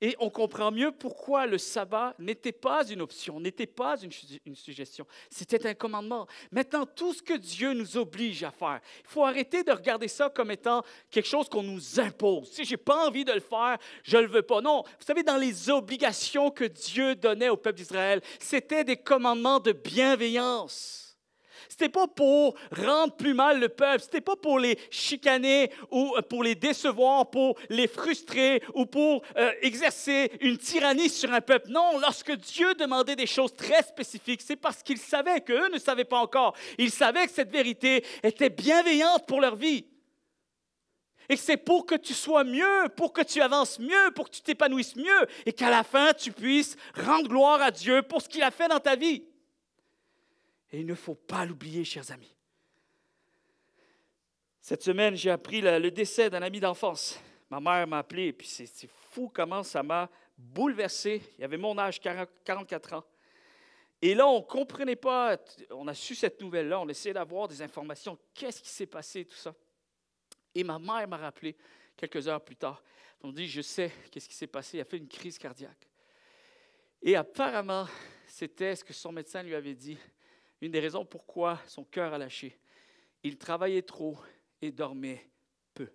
Et on comprend mieux pourquoi le sabbat n'était pas une option, n'était pas une suggestion. C'était un commandement. Maintenant, tout ce que Dieu nous oblige à faire, il faut arrêter de regarder ça comme étant quelque chose qu'on nous impose. Si je n'ai pas envie de le faire, je ne le veux pas. Non, vous savez, dans les obligations que Dieu donnait au peuple d'Israël, c'était des commandements de bienveillance. Ce n'était pas pour rendre plus mal le peuple, ce n'était pas pour les chicaner ou pour les décevoir, pour les frustrer ou pour exercer une tyrannie sur un peuple. Non, lorsque Dieu demandait des choses très spécifiques, c'est parce qu'il savait qu'eux ne savaient pas encore. Il savait que cette vérité était bienveillante pour leur vie. Et que c'est pour que tu sois mieux, pour que tu avances mieux, pour que tu t'épanouisses mieux et qu'à la fin, tu puisses rendre gloire à Dieu pour ce qu'il a fait dans ta vie. Et il ne faut pas l'oublier, chers amis. Cette semaine, j'ai appris le décès d'un ami d'enfance. Ma mère m'a appelé, et puis c'est fou comment ça m'a bouleversé. Il y avait mon âge, 44 ans. Et là, on ne comprenait pas, on a su cette nouvelle-là, on essayait d'avoir des informations. Qu'est-ce qui s'est passé, tout ça? Et ma mère m'a rappelé quelques heures plus tard. On me dit, je sais qu'est-ce qui s'est passé. Il a fait une crise cardiaque. Et apparemment, c'était ce que son médecin lui avait dit. Une des raisons pourquoi son cœur a lâché. Il travaillait trop et dormait peu.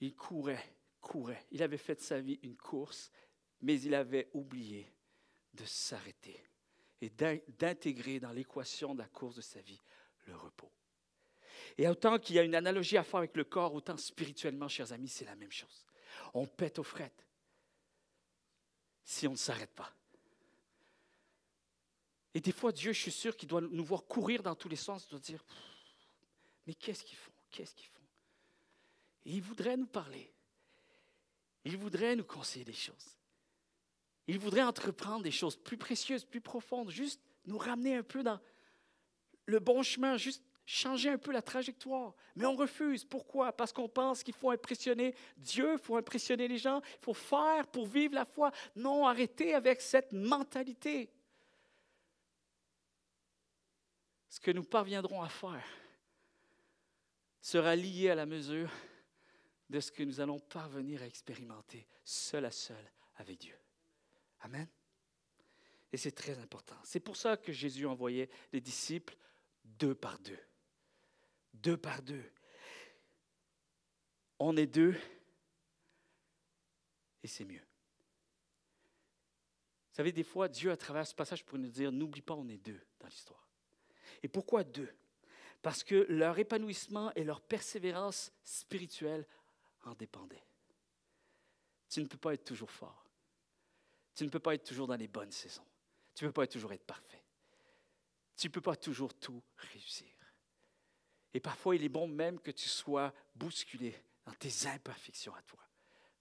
Il courait. Il avait fait de sa vie une course, mais il avait oublié de s'arrêter et d'intégrer dans l'équation de la course de sa vie le repos. Et autant qu'il y a une analogie à faire avec le corps, autant spirituellement, chers amis, c'est la même chose. On pète aux frettes si on ne s'arrête pas. Et des fois, Dieu, je suis sûr qu'il doit nous voir courir dans tous les sens. Il doit dire, mais qu'est-ce qu'ils font? Qu'est-ce qu'ils font? Et il voudrait nous parler. Il voudrait nous conseiller des choses. Il voudrait entreprendre des choses plus précieuses, plus profondes, juste nous ramener un peu dans le bon chemin, juste changer un peu la trajectoire. Mais on refuse. Pourquoi? Parce qu'on pense qu'il faut impressionner Dieu, il faut impressionner les gens, il faut faire pour vivre la foi. Non, arrêtez avec cette mentalité. Ce que nous parviendrons à faire sera lié à la mesure de ce que nous allons parvenir à expérimenter seul à seul avec Dieu. Amen. Et c'est très important. C'est pour ça que Jésus envoyait les disciples 2 par 2. 2 par 2. On est 2 et c'est mieux. Vous savez, des fois, Dieu, à travers ce passage, pourrait nous dire, n'oublie pas, on est deux dans l'histoire. Et pourquoi deux? Parce que leur épanouissement et leur persévérance spirituelle en dépendaient. Tu ne peux pas être toujours fort. Tu ne peux pas être toujours dans les bonnes saisons. Tu ne peux pas toujours être parfait. Tu ne peux pas toujours tout réussir. Et parfois, il est bon même que tu sois bousculé dans tes imperfections à toi.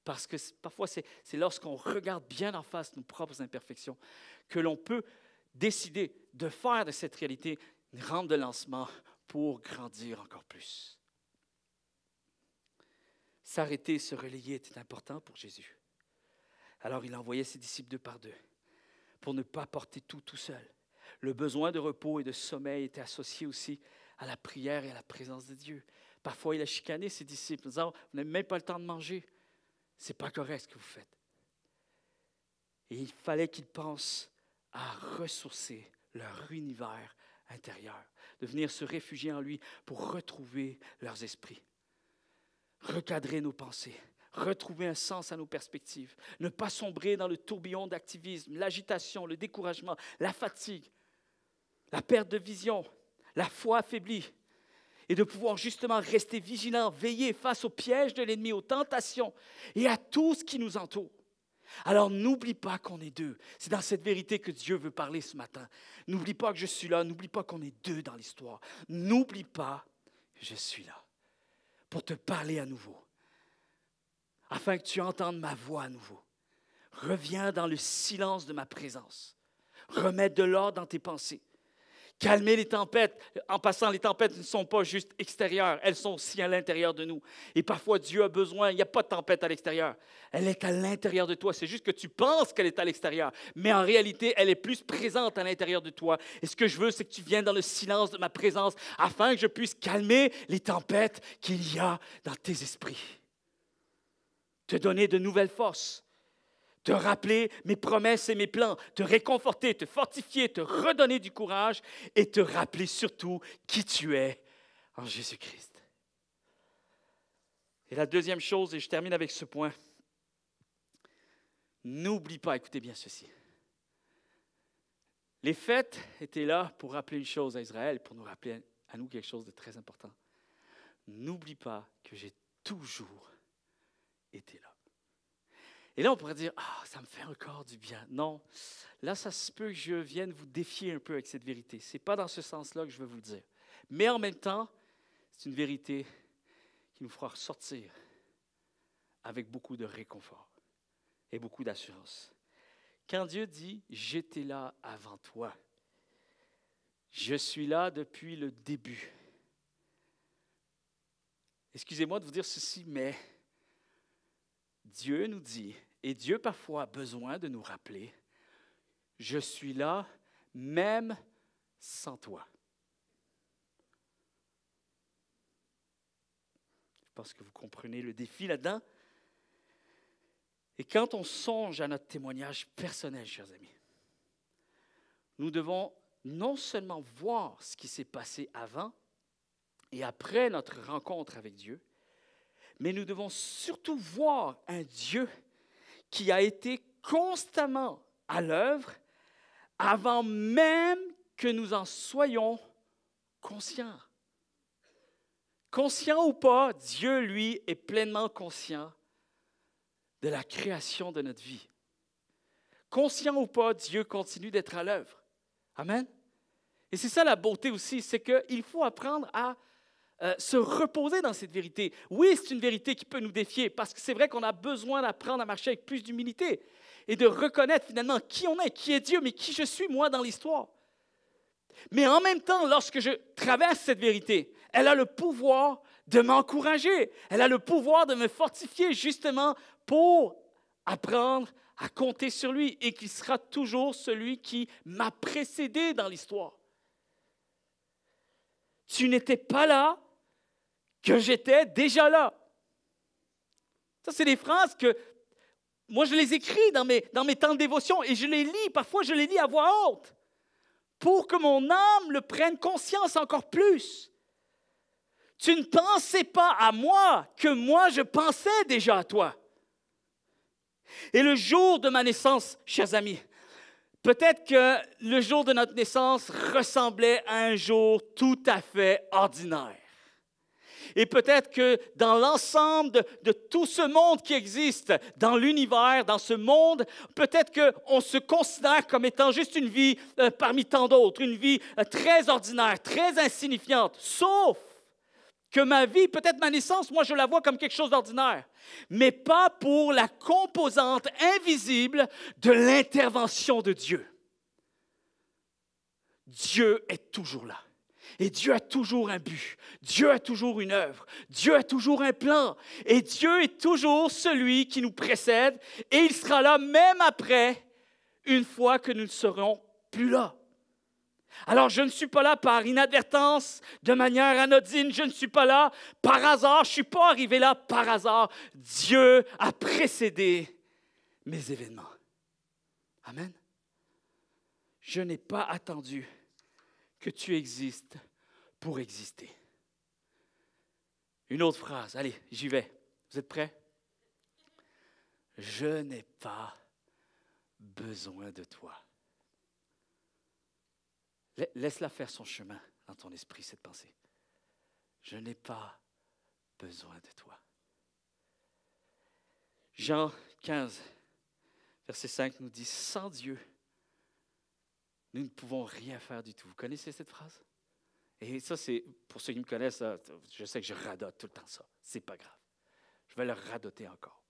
Parce que parfois, c'est lorsqu'on regarde bien en face nos propres imperfections que l'on peut décider de faire de cette réalité une rampe de lancement pour grandir encore plus. S'arrêter, se relayer était important pour Jésus. Alors, il envoyait ses disciples deux par deux pour ne pas porter tout seul. Le besoin de repos et de sommeil était associé aussi à la prière et à la présence de Dieu. Parfois, il a chicané ses disciples en disant, vous n'avez même pas le temps de manger. Ce n'est pas correct ce que vous faites. Et il fallait qu'ils pensent à ressourcer leur univers intérieur, de venir se réfugier en lui pour retrouver leurs esprits, recadrer nos pensées, retrouver un sens à nos perspectives, ne pas sombrer dans le tourbillon d'activisme, l'agitation, le découragement, la fatigue, la perte de vision, la foi affaiblie, et de pouvoir justement rester vigilant, veiller face aux pièges de l'ennemi, aux tentations et à tout ce qui nous entoure. Alors n'oublie pas qu'on est deux. C'est dans cette vérité que Dieu veut parler ce matin. N'oublie pas que je suis là, n'oublie pas qu'on est deux dans l'histoire. N'oublie pas que je suis là pour te parler à nouveau, afin que tu entendes ma voix à nouveau. Reviens dans le silence de ma présence. Remets de l'ordre dans tes pensées. Calmer les tempêtes. En passant, les tempêtes ne sont pas juste extérieures, elles sont aussi à l'intérieur de nous. Et parfois, Dieu a besoin, il n'y a pas de tempête à l'extérieur. Elle est à l'intérieur de toi. C'est juste que tu penses qu'elle est à l'extérieur. Mais en réalité, elle est plus présente à l'intérieur de toi. Et ce que je veux, c'est que tu viennes dans le silence de ma présence afin que je puisse calmer les tempêtes qu'il y a dans tes esprits. Te donner de nouvelles forces. Te rappeler mes promesses et mes plans, te réconforter, te fortifier, te redonner du courage et te rappeler surtout qui tu es en Jésus-Christ. Et la deuxième chose, et je termine avec ce point, n'oublie pas, écoutez bien ceci. Les fêtes étaient là pour rappeler une chose à Israël, pour nous rappeler à nous quelque chose de très important. N'oublie pas que j'ai toujours été là. Et là, on pourrait dire, ça me fait encore du bien. Non, là, ça se peut que je vienne vous défier un peu avec cette vérité. Ce n'est pas dans ce sens-là que je veux vous le dire. Mais en même temps, c'est une vérité qui nous fera ressortir avec beaucoup de réconfort et beaucoup d'assurance. Quand Dieu dit « J'étais là avant toi », je suis là depuis le début. Excusez-moi de vous dire ceci, mais Dieu nous dit, et Dieu parfois a besoin de nous rappeler, « Je suis là même sans toi ». Je pense que vous comprenez le défi là-dedans. Et quand on songe à notre témoignage personnel, chers amis, nous devons non seulement voir ce qui s'est passé avant et après notre rencontre avec Dieu, mais nous devons surtout voir un Dieu qui a été constamment à l'œuvre avant même que nous en soyons conscients. Conscient ou pas, Dieu, lui, est pleinement conscient de la création de notre vie. Conscient ou pas, Dieu continue d'être à l'œuvre. Amen. Et c'est ça la beauté aussi, c'est qu'il faut apprendre à se reposer dans cette vérité. Oui, c'est une vérité qui peut nous défier, parce que c'est vrai qu'on a besoin d'apprendre à marcher avec plus d'humilité et de reconnaître finalement qui on est, qui est Dieu, mais qui je suis moi dans l'histoire. Mais en même temps, lorsque je traverse cette vérité, elle a le pouvoir de m'encourager. Elle a le pouvoir de me fortifier justement pour apprendre à compter sur lui et qu'il sera toujours celui qui m'a précédé dans l'histoire. Tu n'étais pas là, que j'étais déjà là. Ça, c'est des phrases que moi, je les écris dans mes temps de dévotion et je les lis. Parfois, je les lis à voix haute pour que mon âme le prenne conscience encore plus. Tu ne pensais pas à moi que moi, je pensais déjà à toi. Et le jour de ma naissance, chers amis, Peut-être que le jour de notre naissance ressemblait à un jour tout à fait ordinaire. Et peut-être que dans l'ensemble de tout ce monde qui existe, dans l'univers, dans ce monde, peut-être qu'on se considère comme étant juste une vie parmi tant d'autres, une vie très ordinaire, très insignifiante, sauf que ma vie, peut-être ma naissance, moi je la vois comme quelque chose d'ordinaire, mais pas pour la composante invisible de l'intervention de Dieu. Dieu est toujours là. Et Dieu a toujours un but. Dieu a toujours une œuvre. Dieu a toujours un plan. Et Dieu est toujours celui qui nous précède. Et il sera là même après, une fois que nous ne serons plus là. Alors, je ne suis pas là par inadvertance, de manière anodine. Je ne suis pas là par hasard. Je ne suis pas arrivé là par hasard. Dieu a précédé mes événements. Amen. Je n'ai pas attendu que tu existes pour exister. Une autre phrase. Allez, j'y vais. Vous êtes prêts? Je n'ai pas besoin de toi. Laisse-la faire son chemin dans ton esprit, cette pensée. Je n'ai pas besoin de toi. Jean 15, verset 5 nous dit, sans Dieu, nous ne pouvons rien faire du tout. Vous connaissez cette phrase? Et ça, c'est, pour ceux qui me connaissent, je sais que je radote tout le temps ça. C'est pas grave. Je vais le radoter encore.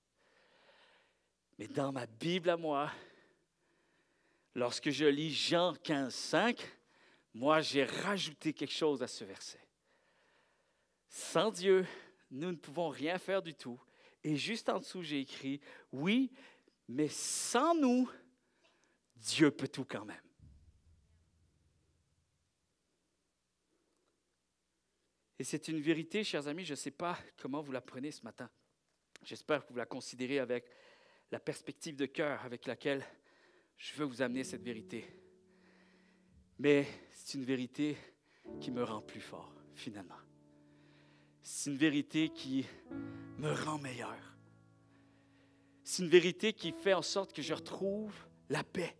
Mais dans ma Bible à moi, lorsque je lis Jean 15, 5, moi, j'ai rajouté quelque chose à ce verset. Sans Dieu, nous ne pouvons rien faire du tout. Et juste en dessous, j'ai écrit, oui, mais sans nous, Dieu peut tout quand même. Et c'est une vérité, chers amis, je ne sais pas comment vous la prenez ce matin. J'espère que vous la considérez avec la perspective de cœur avec laquelle je veux vous amener cette vérité. Mais c'est une vérité qui me rend plus fort, finalement. C'est une vérité qui me rend meilleur. C'est une vérité qui fait en sorte que je retrouve la paix.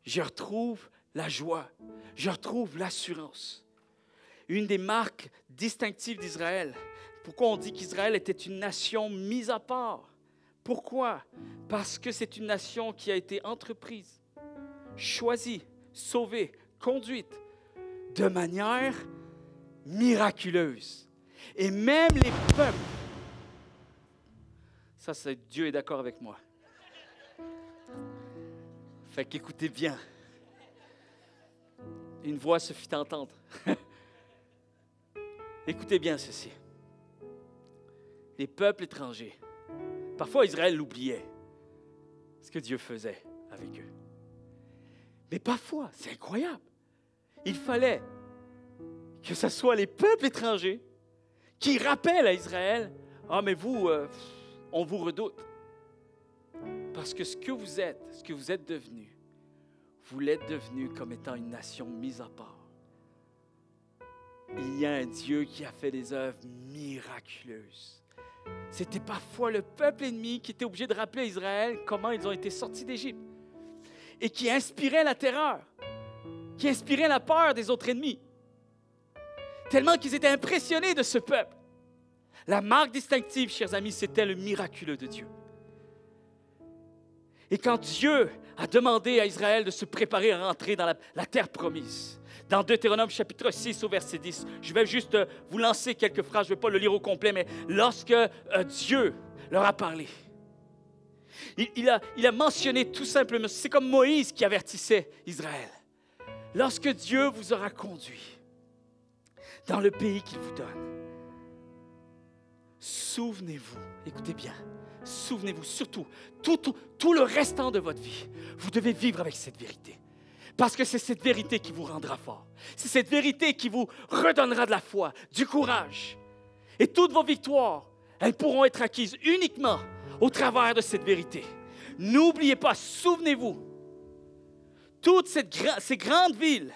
Je retrouve la joie. Je retrouve l'assurance. Une des marques distinctives d'Israël. Pourquoi on dit qu'Israël était une nation mise à part? Pourquoi? Parce que c'est une nation qui a été entreprise, choisie, sauvée, conduite de manière miraculeuse. Et même les peuples, ça c'est Dieu est d'accord avec moi. Fait qu'écoutez bien. Une voix se fit entendre. Écoutez bien ceci. Les peuples étrangers, parfois Israël l'oubliait, ce que Dieu faisait avec eux. Mais parfois, c'est incroyable, il fallait que ce soit les peuples étrangers qui rappellent à Israël, « Ah, mais vous, on vous redoute. » Parce que ce que vous êtes devenus, vous l'êtes devenus comme étant une nation mise à part. Il y a un Dieu qui a fait des œuvres miraculeuses. C'était parfois le peuple ennemi qui était obligé de rappeler à Israël comment ils ont été sortis d'Égypte et qui inspirait la terreur, qui inspirait la peur des autres ennemis. Tellement qu'ils étaient impressionnés de ce peuple. La marque distinctive, chers amis, c'était le miraculeux de Dieu. Et quand Dieu a demandé à Israël de se préparer à rentrer dans la terre promise, dans Deutéronome chapitre 6 au verset 10, je vais juste vous lancer quelques phrases, je ne vais pas le lire au complet, mais lorsque Dieu leur a parlé, il a mentionné tout simplement, c'est comme Moïse qui avertissait Israël. Lorsque Dieu vous aura conduit dans le pays qu'il vous donne, souvenez-vous, écoutez bien, souvenez-vous surtout, tout le restant de votre vie, vous devez vivre avec cette vérité. Parce que c'est cette vérité qui vous rendra fort. C'est cette vérité qui vous redonnera de la foi, du courage. Et toutes vos victoires, elles pourront être acquises uniquement au travers de cette vérité. N'oubliez pas, souvenez-vous, toutes ces grandes villes,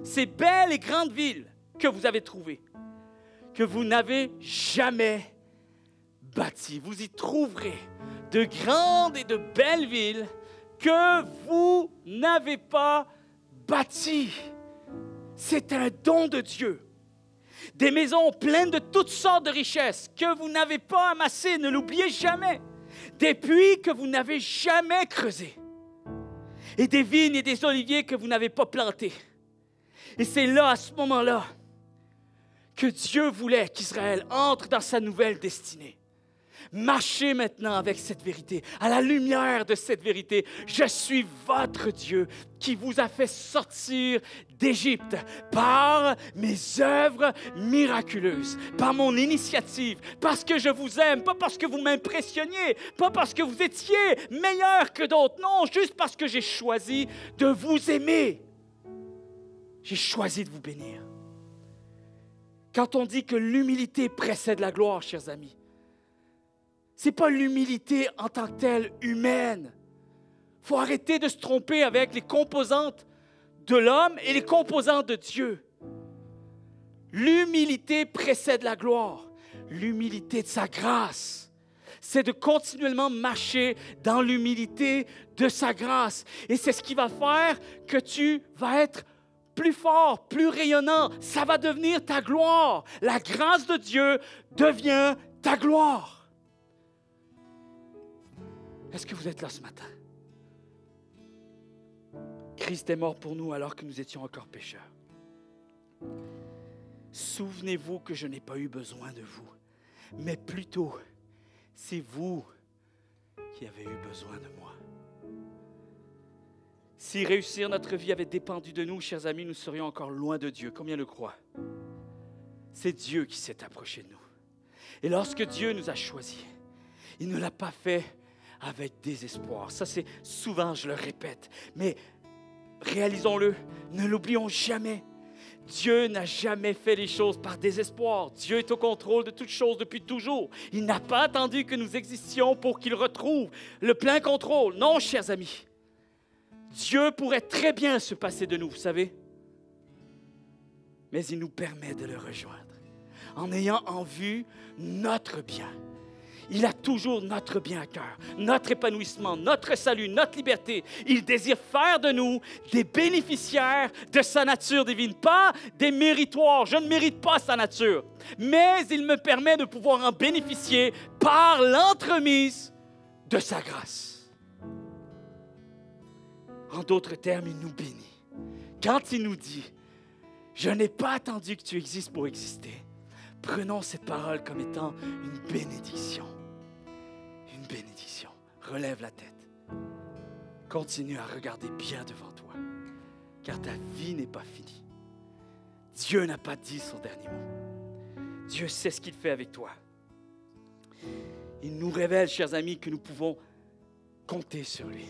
ces belles et grandes villes que vous avez trouvées, que vous n'avez jamais bâties. Vous y trouverez de grandes et de belles villes que vous n'avez pas bâties. C'est un don de Dieu. Des maisons pleines de toutes sortes de richesses que vous n'avez pas amassées, ne l'oubliez jamais. Des puits que vous n'avez jamais creusés. Et des vignes et des oliviers que vous n'avez pas plantés. Et c'est là, à ce moment-là, que Dieu voulait qu'Israël entre dans sa nouvelle destinée. Marchez maintenant avec cette vérité, à la lumière de cette vérité. Je suis votre Dieu qui vous a fait sortir d'Égypte par mes œuvres miraculeuses, par mon initiative, parce que je vous aime, pas parce que vous m'impressionniez, pas parce que vous étiez meilleur que d'autres, non, juste parce que j'ai choisi de vous aimer. J'ai choisi de vous bénir. Quand on dit que l'humilité précède la gloire, chers amis, ce n'est pas l'humilité en tant que telle humaine. Il faut arrêter de se tromper avec les composantes de l'homme et les composantes de Dieu. L'humilité précède la gloire. L'humilité de sa grâce, c'est de continuellement marcher dans l'humilité de sa grâce. Et c'est ce qui va faire que tu vas être plus fort, plus rayonnant. Ça va devenir ta gloire. La grâce de Dieu devient ta gloire. Est-ce que vous êtes là ce matin? Christ est mort pour nous alors que nous étions encore pécheurs. Souvenez-vous que je n'ai pas eu besoin de vous, mais plutôt, c'est vous qui avez eu besoin de moi. Si réussir notre vie avait dépendu de nous, chers amis, nous serions encore loin de Dieu. Combien le croient? C'est Dieu qui s'est approché de nous. Et lorsque Dieu nous a choisis, il ne l'a pas fait avec désespoir. Ça, c'est souvent, je le répète, mais réalisons-le, ne l'oublions jamais. Dieu n'a jamais fait les choses par désespoir. Dieu est au contrôle de toutes choses depuis toujours. Il n'a pas attendu que nous existions pour qu'il retrouve le plein contrôle. Non, chers amis, Dieu pourrait très bien se passer de nous, vous savez, mais il nous permet de le rejoindre en ayant en vue notre bien. Il a toujours notre bien à cœur, notre épanouissement, notre salut, notre liberté. Il désire faire de nous des bénéficiaires de sa nature divine, pas des méritoires. Je ne mérite pas sa nature, mais il me permet de pouvoir en bénéficier par l'entremise de sa grâce. En d'autres termes, il nous bénit. Quand il nous dit « Je n'ai pas attendu que tu existes pour exister », prenons cette parole comme étant une bénédiction. Une bénédiction. Relève la tête. Continue à regarder bien devant toi, car ta vie n'est pas finie. Dieu n'a pas dit son dernier mot. Dieu sait ce qu'il fait avec toi. Il nous révèle, chers amis, que nous pouvons compter sur lui.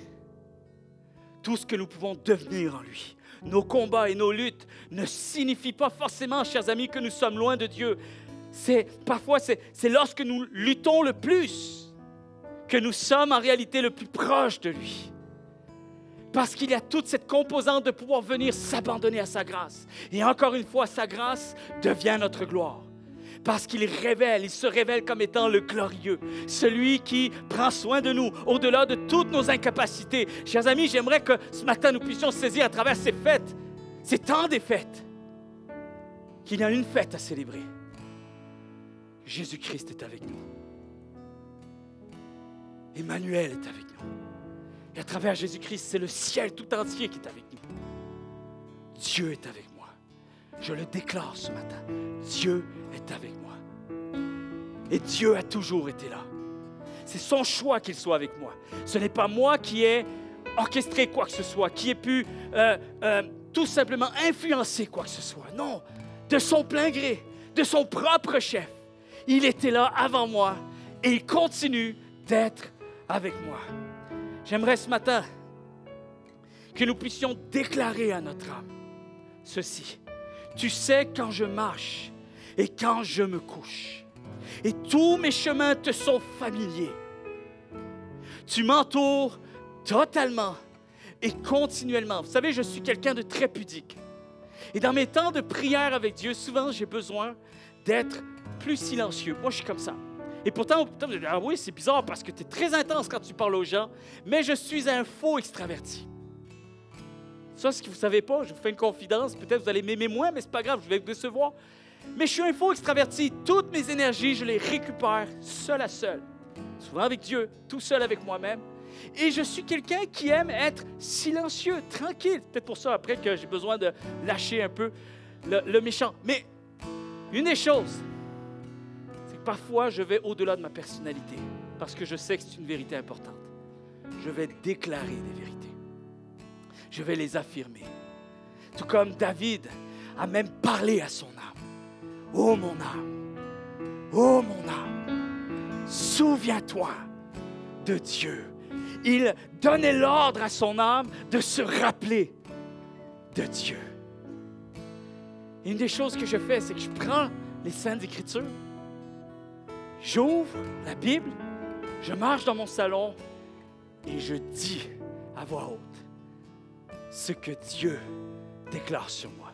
Tout ce que nous pouvons devenir en lui. Nos combats et nos luttes ne signifient pas forcément, chers amis, que nous sommes loin de Dieu. Parfois, c'est lorsque nous luttons le plus que nous sommes en réalité le plus proche de lui. Parce qu'il y a toute cette composante de pouvoir venir s'abandonner à sa grâce. Et encore une fois, sa grâce devient notre gloire. Parce qu'il se révèle comme étant le glorieux, celui qui prend soin de nous au-delà de toutes nos incapacités. Chers amis, j'aimerais que ce matin, nous puissions saisir à travers ces fêtes, ces temps des fêtes, qu'il y a une fête à célébrer. Jésus-Christ est avec nous. Emmanuel est avec nous. Et à travers Jésus-Christ, c'est le ciel tout entier qui est avec nous. Dieu est avec moi. Je le déclare ce matin. Dieu est avec moi. Et Dieu a toujours été là. C'est son choix qu'il soit avec moi. Ce n'est pas moi qui ai orchestré quoi que ce soit, qui ai pu tout simplement influencer quoi que ce soit. Non, de son plein gré, de son propre chef. Il était là avant moi et il continue d'être avec moi. J'aimerais ce matin que nous puissions déclarer à notre âme ceci. Tu sais quand je marche et quand je me couche, et tous mes chemins te sont familiers. Tu m'entoures totalement et continuellement. Vous savez, je suis quelqu'un de très pudique. Et dans mes temps de prière avec Dieu, souvent j'ai besoin d'être plus silencieux. Moi, je suis comme ça. Et pourtant, vous dites, ah oui, c'est bizarre parce que tu es très intense quand tu parles aux gens, mais je suis un faux extraverti. Ça, ce que vous ne savez pas, je vous fais une confidence, peut-être vous allez m'aimer moins, mais ce n'est pas grave, je vais vous décevoir. Mais je suis un faux extraverti. Toutes mes énergies, je les récupère seul à seul. Souvent avec Dieu, tout seul avec moi-même. Et je suis quelqu'un qui aime être silencieux, tranquille. Peut-être pour ça, après, que j'ai besoin de lâcher un peu le méchant. Mais une des choses, c'est que parfois, je vais au-delà de ma personnalité parce que je sais que c'est une vérité importante. Je vais déclarer des vérités. Je vais les affirmer. Tout comme David a même parlé à son âme. Ô mon âme, ô mon âme, souviens-toi de Dieu. Il donnait l'ordre à son âme de se rappeler de Dieu. Et une des choses que je fais, c'est que je prends les Saintes Écritures, j'ouvre la Bible, je marche dans mon salon et je dis à voix haute ce que Dieu déclare sur moi.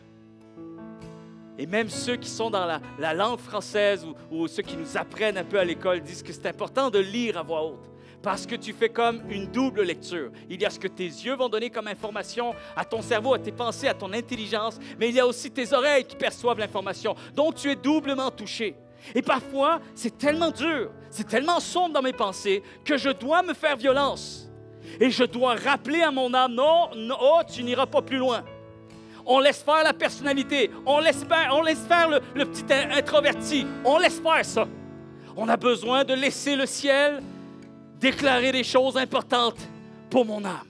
Et même ceux qui sont dans la langue française ou ceux qui nous apprennent un peu à l'école disent que c'est important de lire à voix haute parce que tu fais comme une double lecture. Il y a ce que tes yeux vont donner comme information à ton cerveau, à tes pensées, à ton intelligence, mais il y a aussi tes oreilles qui perçoivent l'information. Donc, tu es doublement touché. Et parfois, c'est tellement dur, c'est tellement sombre dans mes pensées que je dois me faire violence. Et je dois rappeler à mon âme, non, oh, tu n'iras pas plus loin. On laisse faire la personnalité. On laisse faire le petit introverti. On laisse faire ça. On a besoin de laisser le ciel déclarer des choses importantes pour mon âme.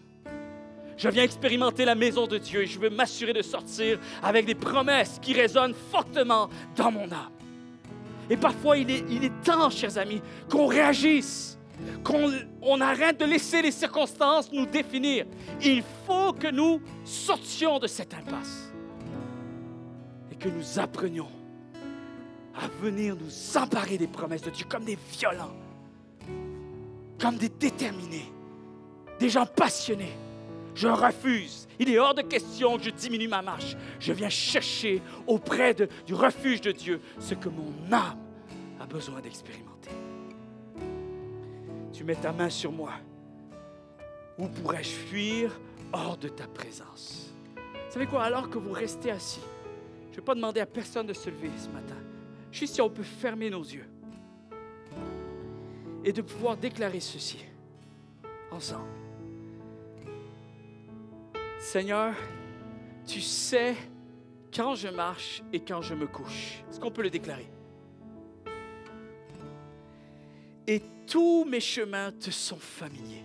Je viens expérimenter la maison de Dieu et je veux m'assurer de sortir avec des promesses qui résonnent fortement dans mon âme. Et parfois, il est temps, chers amis, qu'on réagisse, qu'on arrête de laisser les circonstances nous définir. Il faut que nous sortions de cette impasse et que nous apprenions à venir nous emparer des promesses de Dieu comme des violents, comme des déterminés, des gens passionnés. Je refuse. Il est hors de question que je diminue ma marche. Je viens chercher auprès du refuge de Dieu ce que mon âme a besoin d'expérimenter. Tu mets ta main sur moi. Où pourrais-je fuir hors de ta présence? Vous savez quoi? Alors que vous restez assis, je ne vais pas demander à personne de se lever ce matin. Juste si on peut fermer nos yeux et de pouvoir déclarer ceci ensemble. Seigneur, tu sais quand je marche et quand je me couche. Est-ce qu'on peut le déclarer? Et tous mes chemins te sont familiers.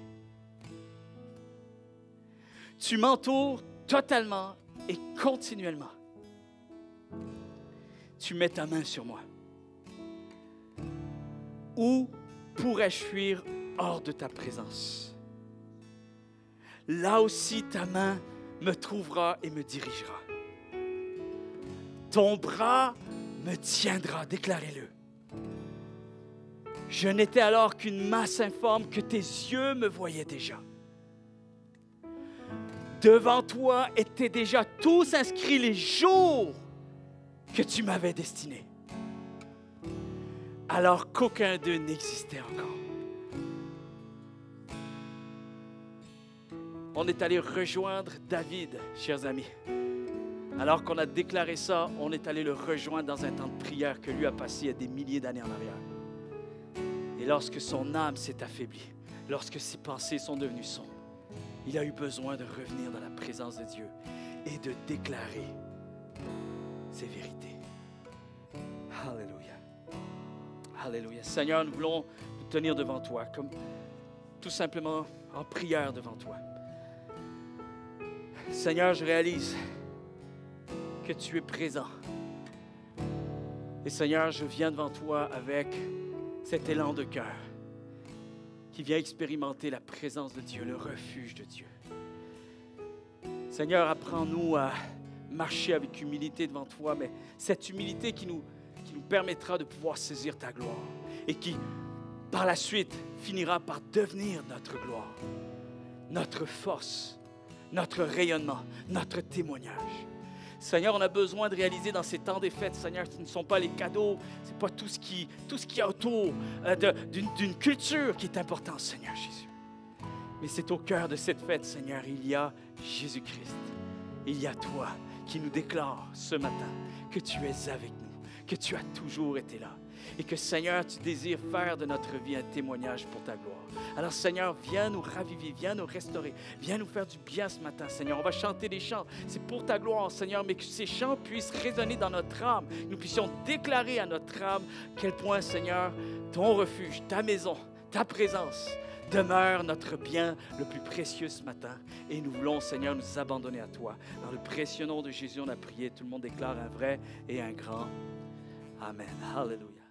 Tu m'entoures totalement et continuellement. Tu mets ta main sur moi. Où pourrais-je fuir hors de ta présence? Là aussi, ta main me trouvera et me dirigera. Ton bras me tiendra, déclarez-le. Je n'étais alors qu'une masse informe que tes yeux me voyaient déjà. Devant toi étaient déjà tous inscrits les jours que tu m'avais destinés, alors qu'aucun d'eux n'existait encore. On est allé rejoindre David, chers amis. Alors qu'on a déclaré ça, on est allé le rejoindre dans un temps de prière que lui a passé il y a des milliers d'années en arrière. Et lorsque son âme s'est affaiblie, lorsque ses pensées sont devenues sombres, il a eu besoin de revenir dans la présence de Dieu et de déclarer ses vérités. Alléluia. Alléluia. Seigneur, nous voulons nous tenir devant toi, comme tout simplement en prière devant toi. Seigneur, je réalise que tu es présent. Et Seigneur, je viens devant toi avec cet élan de cœur qui vient expérimenter la présence de Dieu, le refuge de Dieu. Seigneur, apprends-nous à marcher avec humilité devant toi, mais cette humilité qui nous permettra de pouvoir saisir ta gloire et qui, par la suite, finira par devenir notre gloire, notre force, notre rayonnement, notre témoignage. Seigneur, on a besoin de réaliser dans ces temps des fêtes, Seigneur, ce ne sont pas les cadeaux, ce n'est pas tout ce qui est autour d'une culture qui est important, Seigneur Jésus. Mais c'est au cœur de cette fête, Seigneur, il y a Jésus-Christ. Il y a toi qui nous déclare ce matin que tu es avec nous, que tu as toujours été là. Et que, Seigneur, tu désires faire de notre vie un témoignage pour ta gloire. Alors, Seigneur, viens nous raviver, viens nous restaurer, viens nous faire du bien ce matin, Seigneur. On va chanter des chants, c'est pour ta gloire, Seigneur, mais que ces chants puissent résonner dans notre âme. Nous puissions déclarer à notre âme quel point, Seigneur, ton refuge, ta maison, ta présence demeure notre bien le plus précieux ce matin. Et nous voulons, Seigneur, nous abandonner à toi. Dans le précieux nom de Jésus, on a prié. Tout le monde déclare un vrai et un grand Amen. Hallelujah.